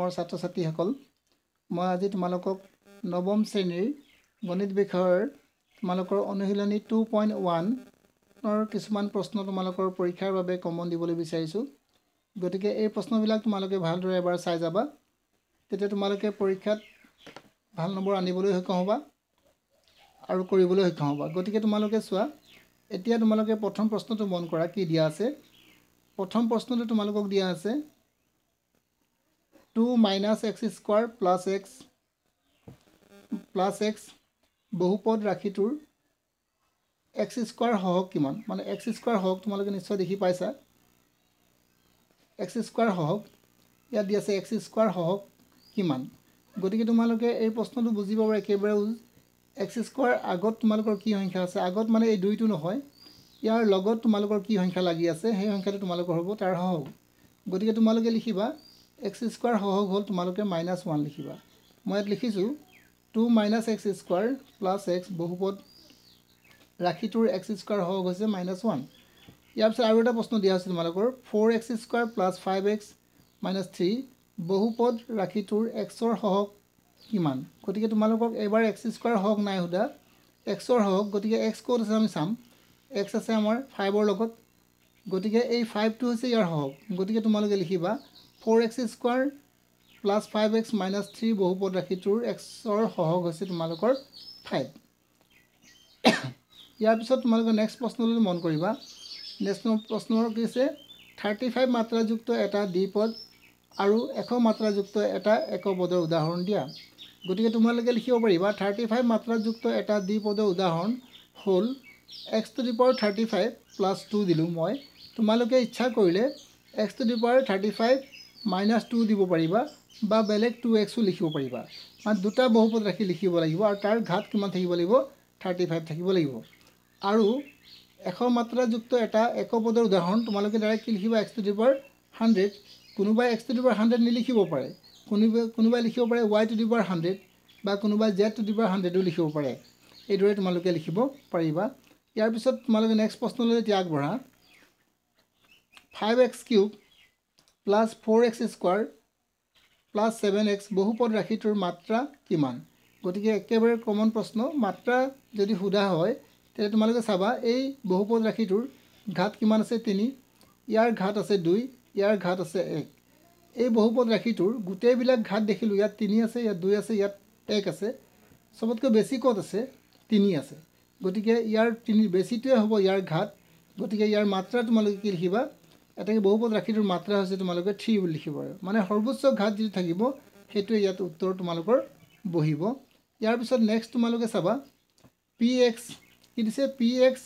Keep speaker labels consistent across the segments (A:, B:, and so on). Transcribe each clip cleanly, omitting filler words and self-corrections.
A: মোৰ ছাত্ৰ ছাত্ৰীসকল মই আজি তোমালোকক নৱম শ্ৰেণীৰ গণিত বিষয়ৰ তোমালোকৰ অনুশীলনী 2.1 কিছুমান প্ৰশ্ন তোমালোকৰ পৰীক্ষাৰ বাবে কমন দিবলৈ বিচাৰিছোঁ গতিকে এই প্ৰশ্নবিলাক তোমালোকে ভালদৰে এবাৰ চাই যাবা তেতিয়া তোমালোকে পৰীক্ষাত ভাল নম্বৰ আনিবলৈ সক্ষম হ'বা আৰু কৰিবলৈ সক্ষম হ'বা গতিকে তোমালোকে চোৱা এতিয়া তোমালোকে প্ৰথম প্ৰশ্নটো মন কৰা কি দিয়া আছে প্ৰথম প্ৰশ্নটো তোমালোকক দিয়া আছে 2 minus x square plus x বহুপদ ৰাশিটোৰ x square হওক কিমান মানে x square হওক তোমালোকে নিশ্চয় দেখি পাইছা x square হওক ইয়াত দি আছে x square হওক কিমান গতিকে তোমালোকে এই প্ৰশ্নটো বুজিব পাৰে একেবাৰে x square আগত তোমালোকৰ কি সংখ্যা আছে আগত মানে এই দুইটো নহয় ইয়াৰ লগত তোমালোকৰ কি সংখ্যা লাগি আছে সেই সংখ্যাটো তোমালোকৰ হ'ব তাৰ হওক গতিকে তোমালোকে লিখিবা x square হওক হল তোমালোকে -1 লিখিবা মই ইয়াত লিখিছো 2 minus x square plus x বহুপদ ৰাশিটোৰ x square হওক হৈছে -1 ইয়াৰ পিছত আৰু এটা প্ৰশ্ন দিয়া আছে তোমালোকৰ 4x square plus 5x minus 3 বহুপদ ৰাশিটোৰ x ৰ হওক কিমান গতিকে তোমালোকক এবাৰ x square হওক নাই হোদা x ৰ হওক গতিকে x ক'ত আছে আমি চাম x আছে আমাৰ 5 ৰ লগত গতিকে এই 5 টো হৈছে ইয়াৰ হওক গতিকে তোমালোকে লিখিবা 4x square plus 5x minus 3 বহুপদ ৰাশিটোৰ x ৰ হওক হৈছে তোমালোকৰ 5 ইয়াৰ পিছত তোমালোকে নেক্সট প্ৰশ্নলৈ মন কৰিবা নেক্সট প্ৰশ্নৰ কি আছে 35 মাত্ৰাযুক্ত এটা দ্বিপদ আৰু 100 মাত্ৰাযুক্ত এটা একপদৰ উদাহৰণ দিয়া গতিকে তোমালোকে লিখিব পাৰিবা 35 মাত্ৰাযুক্ত এটা দ্বিপদৰ উদাহৰণ হ'ল x to the power 35 plus 2 দিলো মই তোমালোকে ইচ্ছা কৰিলে x to the power 35 -2 দিব পাৰিবা বা বেলেগ 2x লিখিব পাৰিবা মানে দুটা বহুপদ ৰাখি লিখিব লাগিব আৰু তাৰ ঘাত কিমান থাকিব লাগিব 35 থাকিব লাগিব আৰু 100 মাত্ৰাযুক্ত এটা একপদৰ উদাহৰণ তোমালোকে ডাইৰেক্ট লিখিবা x to the power 100 কোনোবাই x to the power 100 নিলিখিব পাৰে কোনোবাই লিখিব পাৰে y to the power 100 বা কোনোবাই z to the power 100 ও লিখিব পাৰে এইদৰে তোমালোকে লিখিব পাৰিবা ইয়াৰ পিছত তোমালোকে নেক্সট প্ৰশ্নলৈ এতিয়া আগবঢ়া 5x cube plus 4x square plus 7x বহুপদ ৰাশিটোৰ মাত্ৰা কিমান গতিকে একেবাৰে কমন প্ৰশ্ন মাত্ৰা যদি সোধা হয় তেনে তোমালোকে চাবা এই বহুপদ ৰাশিটোৰ ঘাত কিমান আছে 3 ইয়াৰ ঘাত আছে 2 ইয়াৰ ঘাত আছে 1 এই বহুপদ ৰাশিটোৰ গোটেইবিলাক ঘাত দেখিলো ইয়াত 3 আছে ইয়াত 2 আছে ইয়াত 1 আছে সবতকৈ বেছি কত আছে 3 আছে গতিকে ইয়াৰ 3 বেছিটোৱে হ'ব ইয়াৰ ঘাত গতিকে ইয়াৰ মাত্ৰা তোমালোকে কি লিখিবা এটাকে বহুপদ ৰাশিটোৰ মাত্ৰা হৈছে তোমালোকে 3 বুলি লিখিব মানে সৰ্বোচ্চ ঘাত যেটো থাকিব হেতু ইয়াত উত্তৰ তোমালোকৰ বহিব ইয়াৰ পিছত নেক্সট তোমালোকে চাবা px কি দিছে px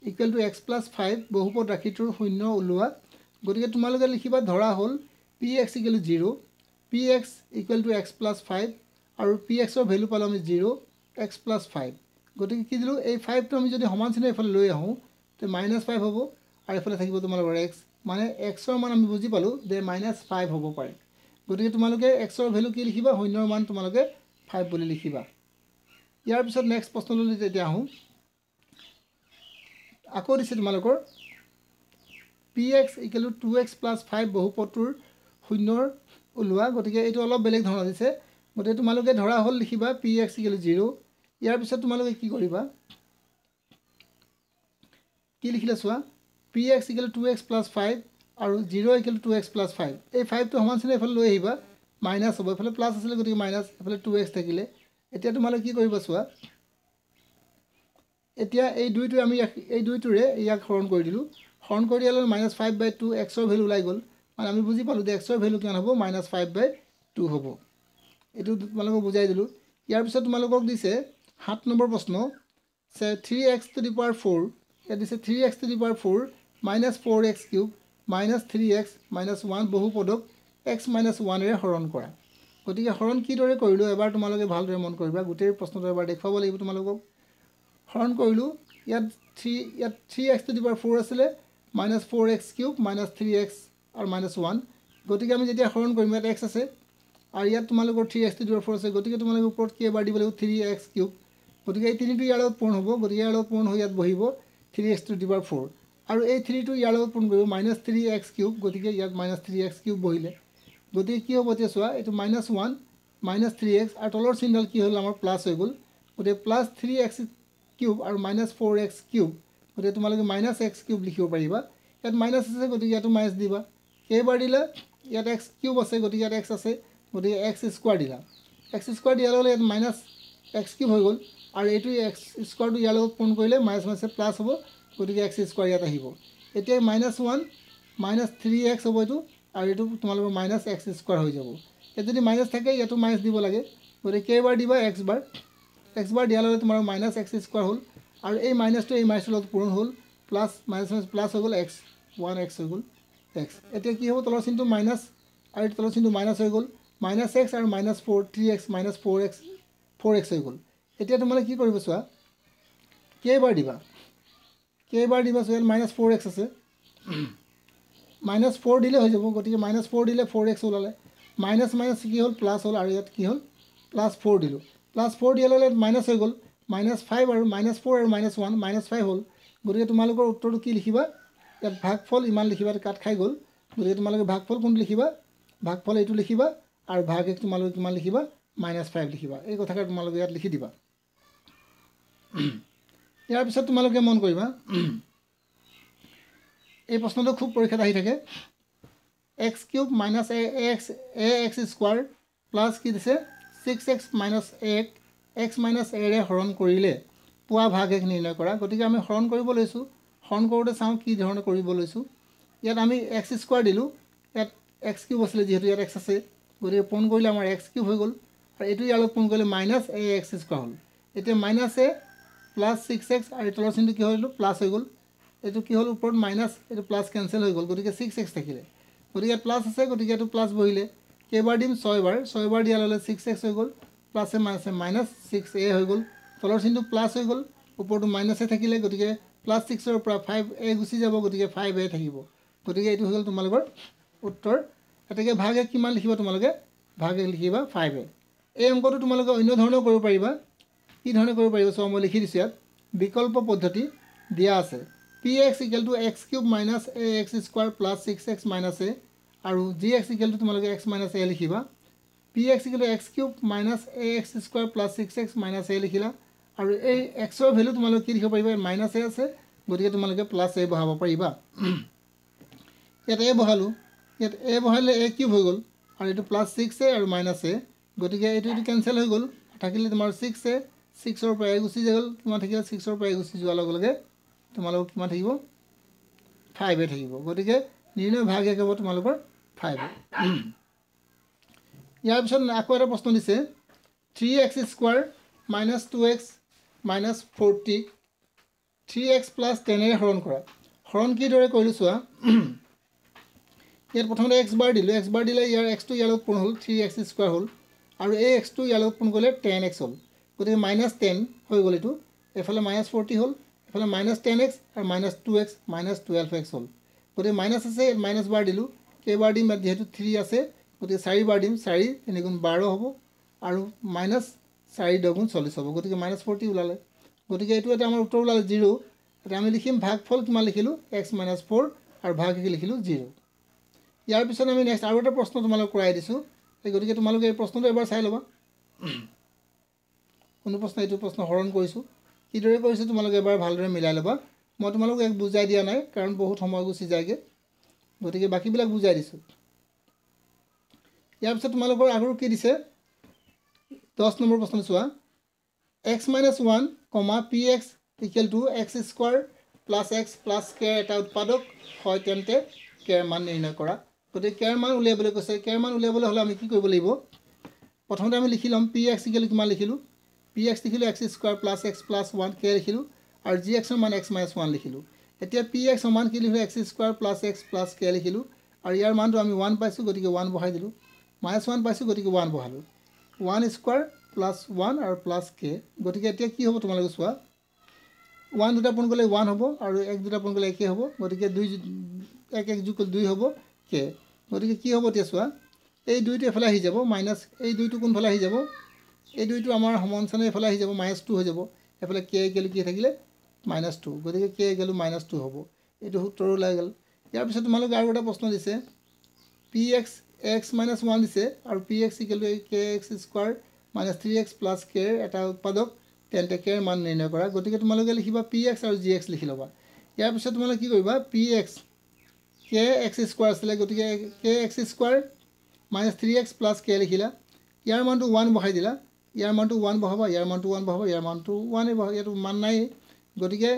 A: = x + 5 বহুপদ ৰাশিটোৰ শূন্য উলোৱা গতিকে তোমালোকে লিখিবা ধৰা হ'ল px = 0 px = x + 5 আৰু px ৰ ভ্যালু পালো আমি 0 x + 5 গতিকে কি দিলো এই 5 টো আমি যদি সমান চিহ্ন এফালে লৈ আহো তে -5 হ'ব আৰু এফালে থাকিব তোমালোকৰ x মানে x ৰ মান আমি বুজি পালো যে -5 হ'ব পাৰে গতিকে তোমালোকে x ৰ ভ্যালু কি লিখিবা শূন্যৰ মান তোমালোকে 5 বুলি লিখিবা ইয়াৰ পিছত নেক্সট প্ৰশ্নলৈ যেতিয়া আহো আকৌ দিছে তোমালোকৰ px = 2x + 5 বহুপদটোৰ শূন্যৰ উলোৱা গতিকে এইটো অলপ বেলেগ ধৰণৰ দিছে গতিকে তোমালোকে ধৰা হ'ল লিখিবা px = 0 ইয়াৰ পিছত তোমালোকে কি কৰিবা কি লিখিলা চোৱা px = 2x + 5 আৰু 0 = 2x + 5 এই 5 টো সমান চিহ্ন এফালে লৈ আহিবা মাইনাস হ'ব এফালে প্লাস আছিল গতিকে মাইনাস এফালে 2x থাকিলে এতিয়া তোমালোকে কি কৰিবা চোৱা এতিয়া এই দুইটো আমি এই দুইটোৰে ইয়াক হৰণ কৰি দিলো হৰণ কৰি দিলে -5/2 x ৰ ভ্যালু ওলাই গল মানে আমি বুজি পালো যে x ৰ ভ্যালু কিমান হ'ব -5/2 হ'ব এটো তোমালোকক বুজাই দিলো ইয়াৰ পিছত তোমালোকক দিছে 7 নম্বৰ প্ৰশ্ন 3x to the power 4 ইয়াত দিছে 3x to the power 4 -4x cube -3x -1 বহুপদক x - 1 ৰে হৰণ কৰা গতিকে হৰণ কিদৰে কৰিলো এবাৰ তোমালোকে ভালদৰে মন কৰিবা গোটেই প্ৰশ্নটো এবাৰ দেখুৱাব লাগিব তোমালোকক হৰণ কৰিলো ইয়াত 3x to the power 4 আছিল -4x cube -3x আৰু -1 গতিকে আমি যেতিয়া হৰণ কৰিম ইয়াত x আছে আৰু ইয়াত তোমালোকৰ 3x to the power 4 আছে গতিকে তোমালোকে ওপৰত কি এবাৰ দিব লাগিব 3x cube গতিকে এই তিনিটো ইয়াৰ লগত পূৰণ হ'ব গতিকে ইয়াৰ লগত পূৰণ হৈ ইয়াত বহিব 3x to the power 4 আৰু এই 3 টো ইয়াৰ লগত পূৰণ কৰিব -3x cube গতিকে ইয়াত -3x cube বহিলে গতিকে কি হ'ব এতিয়া চোৱা এইটো -1 -3x আৰু তলৰ চিনডাল কি হ'ল আমাৰ প্লাছ হৈ গ'ল গতিকে +3x কিউব আৰু -4x কিউব গতিকে তোমালোকে -x কিউব লিখিব পাৰিবা ইয়াত মাইনাছ আছে গতিকে ইয়াতো মাইনাছ দিবা কেইবাৰ দিলে ইয়াত x কিউব আছে গতিকে ইয়াত x আছে গতিকে x স্কোৱাৰ দিলা x স্কোৱাৰ দিয়াৰ লগে ইয়াত -x কিউব হৈ গ'ল আৰু এইটো x স্কোৱাৰটো ইয়াৰ লগত পূৰণ কৰিলে মাইনাছ মাইনাছে প্লাছ হ'ব গতিকে x স্কোৱাৰ ইয়াত আহিব এতিয়া -1 -3x হ'ব এইটো আৰু এইটো তোমালোকৰ -x স্কোৱাৰ হৈ যাব ইয়াত যদি মাইনাছ থাকে ইয়াতো মাইনাছ দিব লাগে গতিকে কেইবাৰ দিবা x বাৰ দিয়াৰ লগে তোমাৰ -x স্কোৱাৰ হ'ল আৰু এই মাইনাছটো এই মাইনাছৰ লগত পূৰণ হ'ল প্লাছ মাইনাছ প্লাছ হৈ গ'ল x 1x হৈ গ'ল x এতিয়া কি হ'ব তলৰ চিনটো মাইনাছ আৰু তলৰ চিনটো মাইনাছ হৈ গ'ল -x আৰু -4 3x -4x হৈ গ'ল এতিয়া তোমালোকে কি কৰিব চোৱা কেইবাৰ দিবা চোৱা ইয়াত -4x আছে -4 দিলে হৈ যাব গতিকে -4 দিলে 4x ওলালে মাইনাছ মাইনাছ কি হ'ল প্লাছ হ'ল আৰু ইয়াত কি হ'ল +4 দিলোঁ +4 দিয়াৰ লগে মাইনাছ হৈ গ'ল -5 আৰু -4 আৰু -1 -5 হ'ল গতিকে তোমালোকৰ উত্তৰটো কি লিখিবা ইয়াত ভাগফল ইমান লিখিবা কাট খাই গ'ল গতিকে তোমালোকে ভাগফল কোনটো লিখিবা ভাগফল এইটো লিখিবা আৰু ভাগ এক তোমালোকে কিমান লিখিবা -5 লিখিবা এই কথাটো তোমালোকে ইয়াত লিখি দিবা ইয়াৰ পিছত তোমালোকে মন কৰিবা এই প্ৰশ্নটো খুব পৰীক্ষাত আহি থাকে x cube -ax square plus কি দিছে 6x - x - a ৰে হৰণ কৰিলে পোৱা ভাগ এক নিৰ্ণয় কৰা গতিকে আমি হৰণ কৰিব লৈছোঁ হৰণ কৰোঁতে চাওঁ কি ধৰণে কৰিব লৈছোঁ ইয়াত আমি x স্কোৱাৰ দিলোঁ ইয়াত x কিউব আছিলে যিহেতু ইয়াত x আছে গতিকে পূৰণ কৰিলে আমাৰ x কিউব হৈ গ'ল আৰু এইটো ইয়াৰ লগত পূৰণ কৰিলে -ax স্কোৱাৰ হ'ল এতিয়া -a প্লাছ 6x আৰু তলৰ চিনটো কি হ'ল প্লাছ হৈ গ'ল এইটো কি হ'ল ওপৰত মাইনাছ এইটো প্লাছ কেঞ্চেল হৈ গ'ল গতিকে 6x থাকিলে গতিকে ইয়াত প্লাছ আছে গতিকে এইটো প্লাছ বহিলে কেইবাৰ দিম 6 বাৰ দিয়াৰ লগে 6x হৈ গ'ল প্লাছে মাইনাছে -6a হৈ গ'ল তলৰ চিনটো প্লাছ হৈ গ'ল ওপৰটো মাইনাছে থাকিলে গতিকে +6ৰ পৰা 5a গুচি যাব গতিকে 5a থাকিব গতিকে এইটো হৈ গ'ল তোমালোকৰ উত্তৰ এতেকে ভাগ এক কিমান লিখিবা তোমালোকে ভাগ এক লিখিবা 5a এই অংকটো তোমালোকে অন্য ধৰণেও কৰিব পাৰিবা কি ধৰণে কৰিব পাৰিবা চোৱা মই লিখি দিছোঁ ইয়াত বিকল্প পদ্ধতি দিয়া আছে px = x cube - ax square plus 6x - a আৰু gx = তোমালোকে x - a লিখিবা px = x cube - ax square plus 6x - a লিখিলা আৰু এই xৰ ভেলু তোমালোকে কি লিখিব পাৰিবা -a আছে গতিকে তোমালোকে +a বহাব পাৰিবা ইয়াত a বহালোঁ ইয়াত a বহালে a কিউব হৈ গ'ল আৰু এইটো +6a আৰু -a গতিকে এইটো কেঞ্চেল হৈ গ'ল থাকিলে তোমাৰ 6a 6ৰ পৰা a গুচি গ'ল কিমান থাকিলে 6ৰ পৰা a গুচি যোৱাৰ লগে লগে তোমালোকৰ কিমান থাকিব 5a থাকিব গতিকে নিৰ্ণয় ভাগ এক হ'ব তোমালোকৰ 5a ইয়াৰ পিছত আকৌ এটা প্ৰশ্ন দিছে 3x স্কোৱাৰ -2x - 40 3x + 10 হৰণ কৰা হৰণ কিদৰে কৰিলোঁ চোৱা ইয়াত প্ৰথমতে x বাৰ দিলোঁ x বাৰ দিলে ইয়াৰ xটো ইয়াৰ লগত পূৰণ হ'ল 3x স্কোৱাৰ হ'ল আৰু এই xটো ইয়াৰ লগত পূৰণ কৰিলে 10x হ'ল গতিকে -10 হৈ গ'ল এইটো এফালে -40 হ'ল এফালে -10x আৰু -2x -12x হ'ল গতিকে মাইনাছ আছে মাইনাছ বাৰ দিলোঁ কেইবাৰ দিম ইয়াত যিহেতু 3 আছে গতিকে 4 বাৰ দিম 4 3 গুণ 12 হ'ব আৰু -4 10 গুণ 40 হ'ব গতিকে -40 ওলালে গতিকে এইটো এটা আমাৰ উত্তৰ ওলালে 0 এতিয়া আমি লিখিম ভাগফল কিমান লিখিলোঁ x - 4 আৰু ভাগ লিখিলোঁ 0 ইয়াৰ পিছত আমি নেক্সট আৰু এটা প্ৰশ্ন তোমালোকক কৰাই দিছোঁ এই গতিকে তোমালোকে এই প্ৰশ্নটো এবাৰ চাই ল'বা কোনো প্ৰশ্ন এইটো প্ৰশ্ন হৰণ কৰিছোঁ কিদৰে কৰিছোঁ তোমালোকে এবাৰ ভালদৰে মিলাই ল'বা মই তোমালোকক এক বুজাই দিয়া নাই কাৰণ বহুত সময় গুচি যায়গৈ গতিকে বাকীবিলাক বুজাই দিছোঁ ইয়াৰ পিছত তোমালোকৰ আৰু কি দিছে 10 নম্বৰ প্ৰশ্ন চোৱা x - 1, px = x square plus x plus k এটা উৎপাদক হয় তেন্তে k ৰ মান নিৰ্ণয় কৰা গতিকে k ৰ মান উলিয়াবলৈ কৈছে k ৰ মান উলিয়াবলৈ হ'লে আমি কি কৰিব লাগিব প্ৰথমতে আমি লিখি ল'ম px = কিমান লিখিলোঁ px লিখিলোঁ x square plus x plus 1 k লিখিলোঁ আৰু gx ৰ মান x - 1 লিখিলোঁ এতিয়া px সমান কি লিখিলোঁ x square plus x plus k লিখিলোঁ আৰু ইয়াৰ মানটো আমি 1 পাইছোঁ গতিকে 1 বহাই দিলোঁ -1 পাইছোঁ গতিকে 1 বহালোঁ 1 স্কোৱাৰ প্লাছ 1 আৰু প্লাছ k গতিকে এতিয়া কি হ'ব তোমালোকে চোৱা 1 দুটা পূৰণ কৰিলে 1 হ'ব আৰু 1 দুটা পূৰণ কৰিলে 1 হ'ব গতিকে 2 1 যোগ 2 হ'ব k গতিকে কি হ'ব এতিয়া চোৱা এই 2টো এফালে আহি যাব মাইনাছ এই 2টো কোনফালে আহি যাব এই 2টো আমাৰ সমানচানে এফালে আহি যাব -2 হৈ যাব এফালে k = কি থাকিলে -2 গতিকে k = -2 হ'ব এইটো উত্তৰ ওলাই গ'ল ইয়াৰ পিছত তোমালোকে আৰু এটা প্ৰশ্ন দিছে px x minus 1 দিছে আৰু px equal to kx square minus 3x plus k এটা উৎপাদক তেন্তে k মান নিৰ্ণয় কৰা গতিকে তোমালোকে লিখিবা px আৰু gx লিখি লবা ইয়াৰ পিছত তোমালোকে কি কৰিবা px kx square আছিল গতিকে kx square minus 3x plus k লিখিলা ইয়াৰ মানটো 1 বহাই দিলা ইয়াৰ মানটো 1 বহাবা ইয়াৰ মানটো 1 বহাবা ইয়াৰ মানটো 1 বহাবা ইয়াৰ মান নাই গতিকে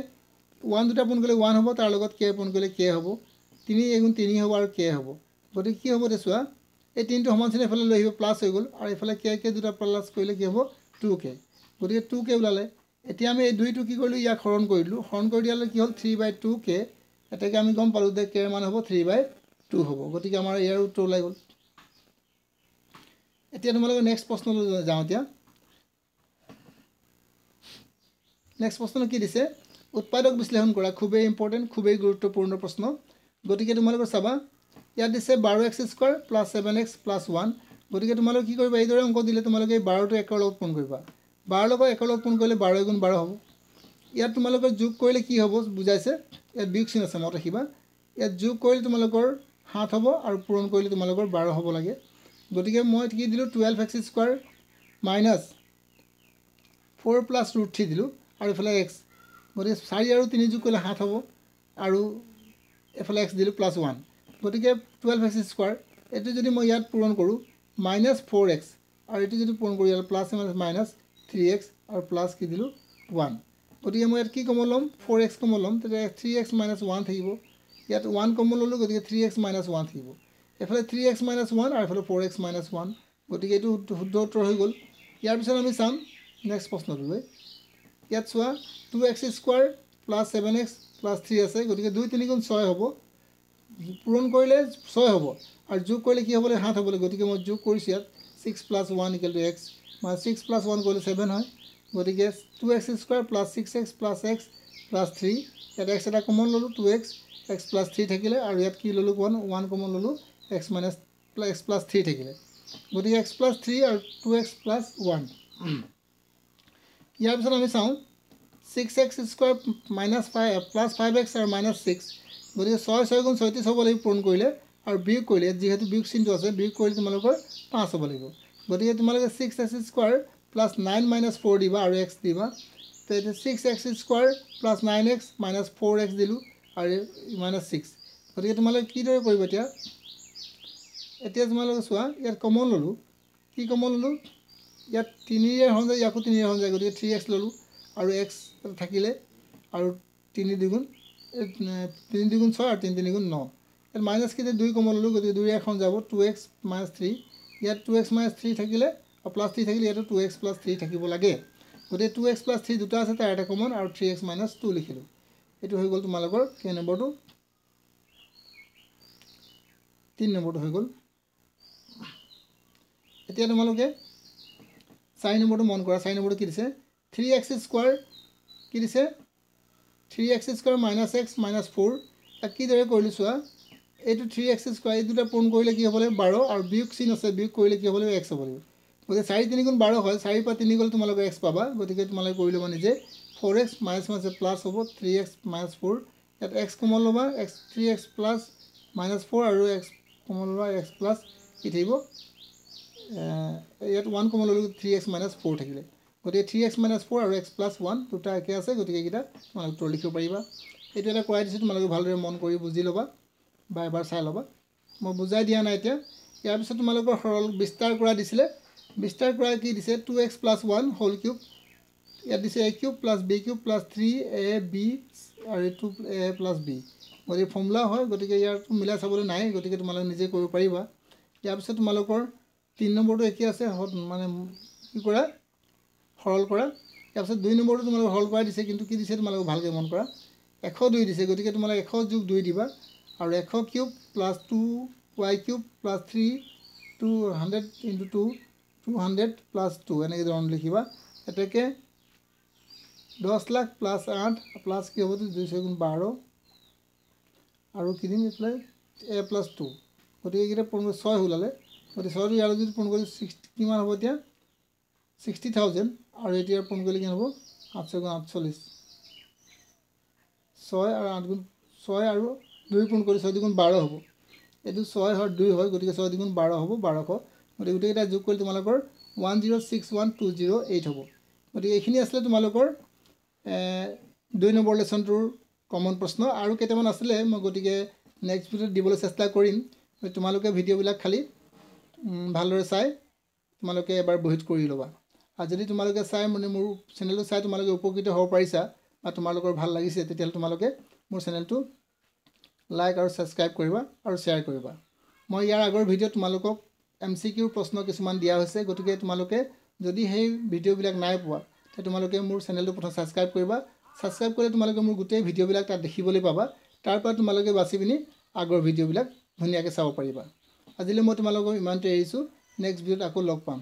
A: 1 দুটা পূৰণ কৰিলে 1 হ'ব তাৰ লগত k পূৰণ কৰিলে k হ'ব 3 গুণ 3 হ'ব আৰু k হ'ব গতিকে কি হ'ব দেছোৱা এই তিনটো সমান চিন এফালে লৈ আহিব প্লাস হৈ গ'ল আৰু এফালে k দুটা প্লাস কৰিলে কি হ'ব 2k গতিকে 2k ওলালে এতিয়া আমি এই দুইটো কি কৰিলো ইয়াক হৰণ কৰিলো হৰণ কৰি দিয়ালে কি হ'ল 3/2k এটাকে আমি গম পালো যে k মান হ'ব 3/2 হ'ব গতিকে আমাৰ ইয়াৰ উত্তৰ ওলাই গ'ল এতিয়া তোমালোকে নেক্সট প্ৰশ্নলৈ যাওঁ এতিয়া নেক্সট প্ৰশ্ন কি দিছে উৎপাদক বিশ্লেষণ কৰা খুবেই ইম্পৰ্টেন্ট খুবেই গুৰুত্বপূৰ্ণ প্ৰশ্ন গতিকে তোমালোকে চাবা ইয়াত দিছে 12x² + 7x + 1 গতিকে তোমালোকে কি কৰিবা এইদৰে অংক দিলে তোমালোকে 12 টো 1 ৰ লগত পূৰণ কৰিবা 12 লগত 1 ৰ লগত পূৰণ কৰিলে 12 * 12 হ'ব ইয়াত তোমালোকে যোগ কৰিলে কি হ'ব বুজাইছে ইয়াত বিয়োগ চিন আছে মত ৰাখিবা ইয়াত যোগ কৰিলে তোমালোকৰ 7 হ'ব আৰু পূৰণ কৰিলে তোমালোকৰ 12 হ'ব লাগে গতিকে মই কি দিলো 12x² - 4 + √3 দিলো আৰু এফালে x গতিকে 4 আৰু 3 যোগ কৰিলে 7 হ'ব আৰু এফালে x দিলো +1 গতিকে 12x² এটো যদি মই ইয়াত পূৰণ কৰো -4x আৰু এটো যদি পূৰণ কৰো ইয়াত +-3x আৰু প্লাস কি দিলো 1 গতিকে মই ইয়াত কি কমন লম 4x কমন লম তেতিয়া 3x - 1 থাকিব ইয়াত 1 কমন ললো গতিকে 3x - 1 থাকিব এফালে 3x - 1 আৰু এফালে 4x - 1 গতিকে এটো শুদ্ধ উত্তৰ হৈ গ'ল ইয়াৰ পিছত আমি চাম নেক্সট প্ৰশ্নটোলৈ ইয়াত চোৱা 2x² + 7x + 3 আছে গতিকে 2 3 গুণ 6 হ'ব পূৰণ কৰিলে 6 হ'ব আৰু যোগ কৰিলে কি হ'ব 7 হ'ব গতিকে মই যোগ কৰিছো ইয়াত 6 + 1 = x মানে 6 + 1 কৰিলে 7 হয় গতিকে 2x² + 6x + x + 3 ইয়াত x এটা কমন ললো 2x x + 3 থাকিলে আৰু ইয়াত কি ললো 1 কমন ললো x - x + 3 থাকিলে গতিকে x + 3 আৰু 2x + 1 ইয়াৰ পিছত আমি চাওঁ 6x² - 5 + 5x আৰু -6 গতিকে 6 6 গুণ 36 হ'ব লাগিব পূৰণ কৰিলে আৰু বিয়োগ কৰিলে যেহেতু বিয়োগ চিনটো আছে বিয়োগ কৰিলে তোমালোকৰ 5 হ'ব লাগিব গতিকে তোমালোকে 6x² + 9 - 4 দিবা আৰু x দিবা তো এটা 6x² + 9x - 4x দিলো আৰু -6 গতিকে তোমালোকে কি দৰে কৰিব এতিয়া তোমালোকে চোৱা ইয়াত কমন ললো কি কমন ললো ইয়াত 3 ৰ হৰণ যায় ইয়াকো 3 ৰ হৰণ যায় গতিকে 3x ললো আৰু x থাকিলে আৰু 3 দুগুণ 3 দুগুণ 6 আৰু 3 3 গুণ 9 ইয়াত মাইনাস কি 2 কমন ললো গতিকে 2 এখন যাব 2x - 3 ইয়াত 2x - 3 থাকিলে আৰু প্লাস 3 থাকিলে ইয়াতো 2x + 3 থাকিব লাগে গতিকে 2x + 3 দুটা আছে তাৰ এটা কমন আৰু 3x - 2 লিখিলো এটো হৈ গ'ল তোমালোকৰ কে নম্বৰটো 3 নম্বৰটো হৈ গ'ল এতিয়া তোমালোকে 4 নম্বৰটো মন কৰা 4 নম্বৰটো কি দিছে 3x² কি দিছে 3x² - x - 4 তাক কি দৰে কৰিলো চোৱা এইটো 3x² এই দুটা পূৰণ কৰিলে কি হ'ব 12 আৰু বিয়োগ চিন আছে বিয়োগ কৰিলে কি হ'ব x হ'ব গতিকে 4 3 গুণ 12 হয় 4 পৰা 3 গ'লে তোমালোকে x পাবা গতিকে তোমালোকে কৰি ল'বা নিজে 4x - প্লাস হ'ব 3x - 4 ইয়াত x কমন ল'বা x 3x + -4 আৰু x কমন ল'বা x প্লাস কি থাকিব ইয়াত 1 কমন ল'লো 3x - 4 থাকিলে গতিকে 3x - 4 আৰু x + 1 দুটা একে আছে গতিকে এইটা তোমালোকে উত্তৰ লিখিব পাৰিবা এইটো এটা কৰাই দিছো তোমালোকে ভালদৰে মন কৰি বুজি ল'বা বা এবাৰ চাই ল'বা মই বুজাই দিয়া নাই এতিয়া ইয়াৰ পিছত তোমালোকৰ সৰল বিস্তাৰ কৰা দিছিলে বিস্তাৰ কৰা কি দিছে 2x + 1 হোল কিউব ইয়াত দিছে a³ + b³ + 3ab আৰু 2a + b গতিকে ফৰ্মুলা হয় গতিকে ইয়াৰ মিলাই চাবলৈ নাই গতিকে তোমালোকে নিজে কৰিব পাৰিবা ইয়াৰ পিছত তোমালোকৰ 3 নম্বৰটো একে আছে মানে কি কৰা সৰল কৰা ইয়াৰ পিছত 2 নম্বৰটো তোমালোকে সৰল কৰা দিছে কিন্তু কি দিছে তোমালোকে ভালকৈ মন কৰা 102 দিছে গতিকে তোমালোকে 100 যোগ 2 দিবা আৰু 100³ + 2y³ + 3 200 * 2 200 + 2 এনেকৈ ধৰণ লিখিবা এটাকে 10 লাখ + 8 প্লাস কি হ'ব 2 গুণ 12 আৰু কি দিম এফালে a + 2 গতিকে এইকেইটা পূৰণ 6 ওলালে গতিকে 6 ইয়াৰ যদি পূৰণ কৰি 60 কিমান হ'ব এতিয়া 60000 আৰু এতিয়া পূৰণ কৰিলে কি হ'ব 800 গুণ 48 6 আৰু 8 গুণ 6 আৰু 2 পূৰণ কৰি 6 গুণ 12 হ'ব এইটো 6 হয় 2 হয় গতিকে 6 2 12 হ'ব 1200 গতিকে গোটেইকেইটা যোগ কৰি তোমালোকৰ 1061208 হ'ব গতিকে এইখিনি আছিলে তোমালোকৰ 2 নম্বৰ লেসনটোৰ কমন প্ৰশ্ন আৰু কেইটামান আছিলে মই গতিকে নেক্সট ভিডিঅ'ত দিবলৈ চেষ্টা কৰিম তোমালোকে ভিডিঅ'বিলাক খালি ভালদৰে চাই তোমালোকে এবাৰ বহিত কৰি ল'বা আৰু যদি তোমালোকে চাই মানে মোৰ চেনেলটো চাই তোমালোকে উপকৃত হ'ব পাৰিছা বা তোমালোকৰ ভাল লাগিছে তেতিয়াহ'লে তোমালোকে মোৰ চেনেলটো লাইক আৰু ছাবস্ক্ৰাইব কৰিবা আৰু শ্বেয়াৰ কৰিবা মই ইয়াৰ আগৰ ভিডিঅ'ত তোমালোকক MCQৰ প্ৰশ্ন কিছুমান দিয়া হৈছে গতিকে তোমালোকে যদি সেই ভিডিঅ'বিলাক নাই পোৱা তেতিয়া তোমালোকে মোৰ চেনেলটো প্ৰথম ছাবস্ক্ৰাইব কৰিবা ছাবস্ক্ৰাইব কৰিলে তোমালোকে মোৰ গোটেই ভিডিঅ'বিলাক তাত দেখিবলৈ পাবা তাৰ পৰা তোমালোকে বাছি পিনি আগৰ ভিডিঅ'বিলাক ধুনীয়াকৈ চাব পাৰিবা আজিলৈ মই তোমালোকক ইমানতে এৰিছোঁ নেক্সট ভিডিঅ'ত আকৌ লগ পাম